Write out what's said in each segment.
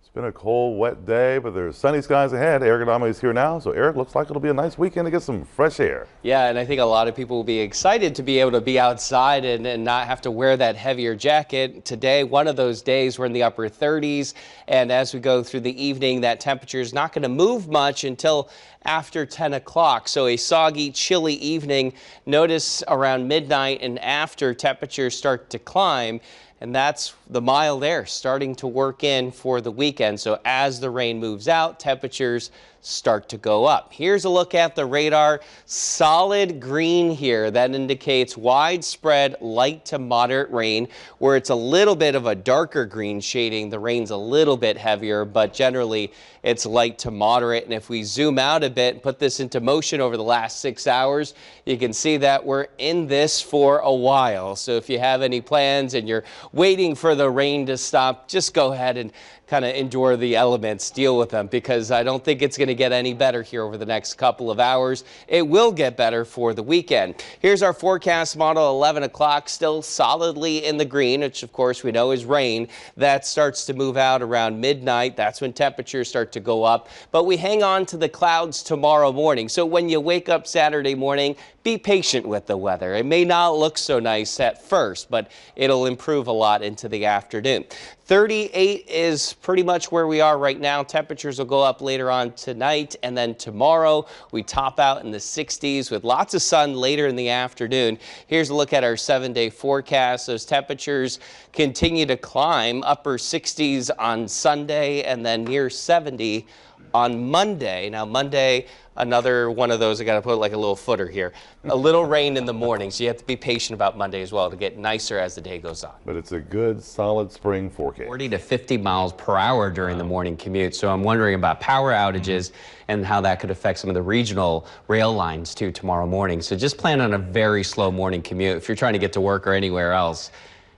It's been a cold, wet day, but there's sunny skies ahead. Erick Adame is here now. So, Eric, looks like it'll be a nice weekend to get some fresh air. Yeah, and I think a lot of people will be excited to be able to be outside and not have to wear that heavier jacket. Today, one of those days, we're in the upper 30s, and as we go through the evening, that temperature is not going to move much until after 10 o'clock. So a soggy, chilly evening. Notice around midnight and after, temperatures start to climb. And that's the mild air starting to work in for the weekend. So as the rain moves out, temperatures start to go up. Here's a look at the radar. Solid green here. That indicates widespread light to moderate rain. Where it's a little bit of a darker green shading, the rain's a little bit heavier, but generally it's light to moderate. And if we zoom out a bit and put this into motion over the last 6 hours, you can see that we're in this for a while. So if you have any plans and you're waiting for the rain to stop, just go ahead and kind of endure the elements, deal with them, because I don't think it's going to get any better here over the next couple of hours. It will get better for the weekend. Here's our forecast model, 11 o'clock, still solidly in the green, which of course we know is rain. That starts to move out around midnight. That's when temperatures start to go up. But we hang on to the clouds tomorrow morning. So when you wake up Saturday morning, be patient with the weather. It may not look so nice at first, but it'll improve a lot into the afternoon. 38 is pretty much where we are right now. Temperatures will go up later on tonight, and then tomorrow we top out in the 60s with lots of sun later in the afternoon. Here's a look at our 7-day forecast. Those temperatures continue to climb, upper 60s on Sunday and then near 70 on Monday. Now Monday, another one of those, I got to put like a little footer here. A little rain in the morning, so you have to be patient about Monday as well to get nicer as the day goes on. But it's a good, solid spring forecast. 40 to 50 miles per hour during the morning commute. So I'm wondering about power outages and how that could affect some of the regional rail lines too tomorrow morning. So just plan on a very slow morning commute if you're trying to get to work or anywhere else.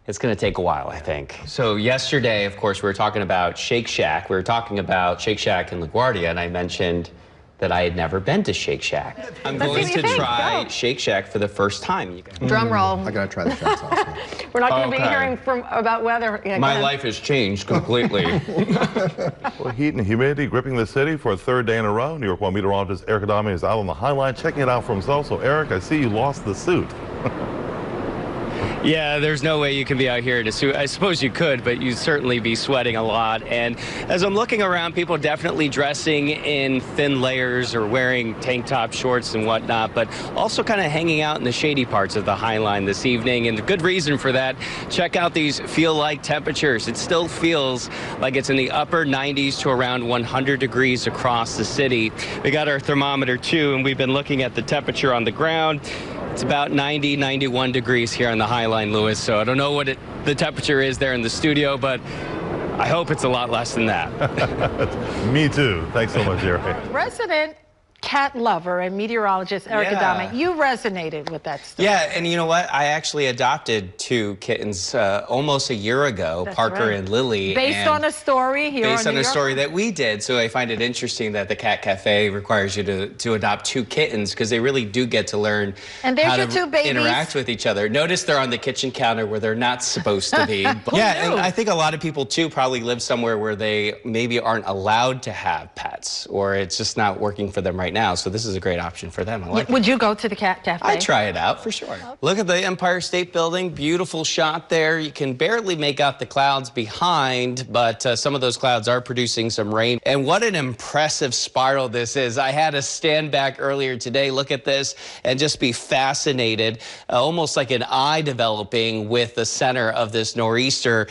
It's going to take a while, I think. So yesterday, of course, we were talking about Shake Shack. We were talking about Shake Shack in LaGuardia, and I mentioned that I had never been to Shake Shack. I'm going to try Shake Shack for the first time. You guys. Drum roll. I gotta try the Shack sauce. We're not going to be hearing about weather. Yeah, my life has changed completely. Well, heat and humidity gripping the city for a third day in a row. New York 1 meteorologist Erick Adame is out on the High Line checking it out for himself. So, Eric, I see you lost the suit. Yeah, there's no way you can be out here in a suit. I suppose you could, but you'd certainly be sweating a lot. And as I'm looking around, people definitely dressing in thin layers or wearing tank top shorts and whatnot, but also kind of hanging out in the shady parts of the High Line this evening. And a good reason for that. Check out these feel-like temperatures. It still feels like it's in the upper 90s to around 100 degrees across the city. We got our thermometer too, and we've been looking at the temperature on the ground. It's about 90, 91 degrees here on the High Line, Lewis. So I don't know what the temperature is there in the studio, but I hope it's a lot less than that. Me too. Thanks so much, Eric. Resident cat lover and meteorologist Erick Adame, you resonated with that story. Yeah, and you know what? I actually adopted 2 kittens almost a year ago, Parker and Lily. Based on a story here Based on a story that we did. So I find it interesting that the Cat Cafe requires you to adopt 2 kittens because they really do get to learn how to interact with each other. Notice they're on the kitchen counter where they're not supposed to be. Yeah, and I think a lot of people too probably live somewhere where they maybe aren't allowed to have pets, or it's just not working for them right now. So this is a great option for them. I like Would you go to the Cat Cafe? I'd try it out for sure. Okay. Look at the Empire State Building. Beautiful shot there. You can barely make out the clouds behind, but some of those clouds are producing some rain. And what an impressive spiral this is. I had to stand back earlier today, look at this, and just be fascinated, almost like an eye developing with the center of this nor'easter.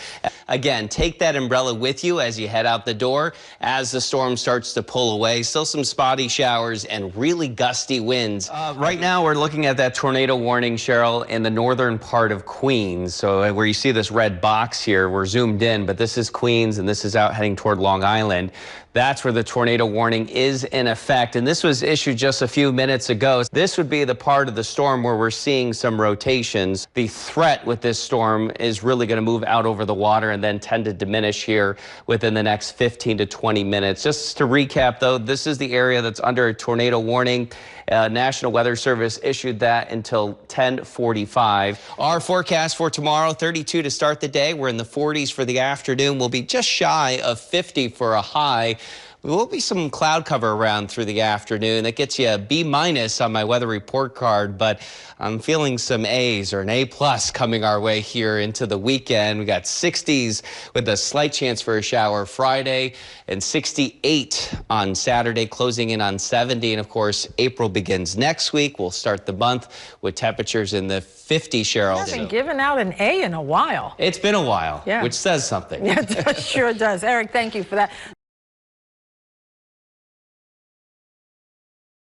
Again, take that umbrella with you as you head out the door as the storm starts to pull away. Still some spotty showers and really gusty winds. Right now we're looking at that tornado warning, Cheryl, in the northern part of Queens. So where you see this red box here, we're zoomed in, but this is Queens and this is out heading toward Long Island. That's where the tornado warning is in effect. And this was issued just a few minutes ago. This would be the part of the storm where we're seeing some rotations. The threat with this storm is really going to move out over the water and then tend to diminish here within the next 15 to 20 minutes. Just to recap, though, this is the area that's under a tornado warning. National Weather Service issued that until 10:45. Our forecast for tomorrow, 32 to start the day. We're in the 40s for the afternoon. We'll be just shy of 50 for a high. There will be some cloud cover around through the afternoon. That gets you a B- on my weather report card, but I'm feeling some A's or an A+ coming our way here into the weekend. We got 60s with a slight chance for a shower Friday and 68 on Saturday, closing in on 70. And of course, April begins next week. We'll start the month with temperatures in the 50s, Cheryl. I haven't given out an A in a while. It's been a while, yeah, which says something. Yeah, it sure does. Eric, thank you for that.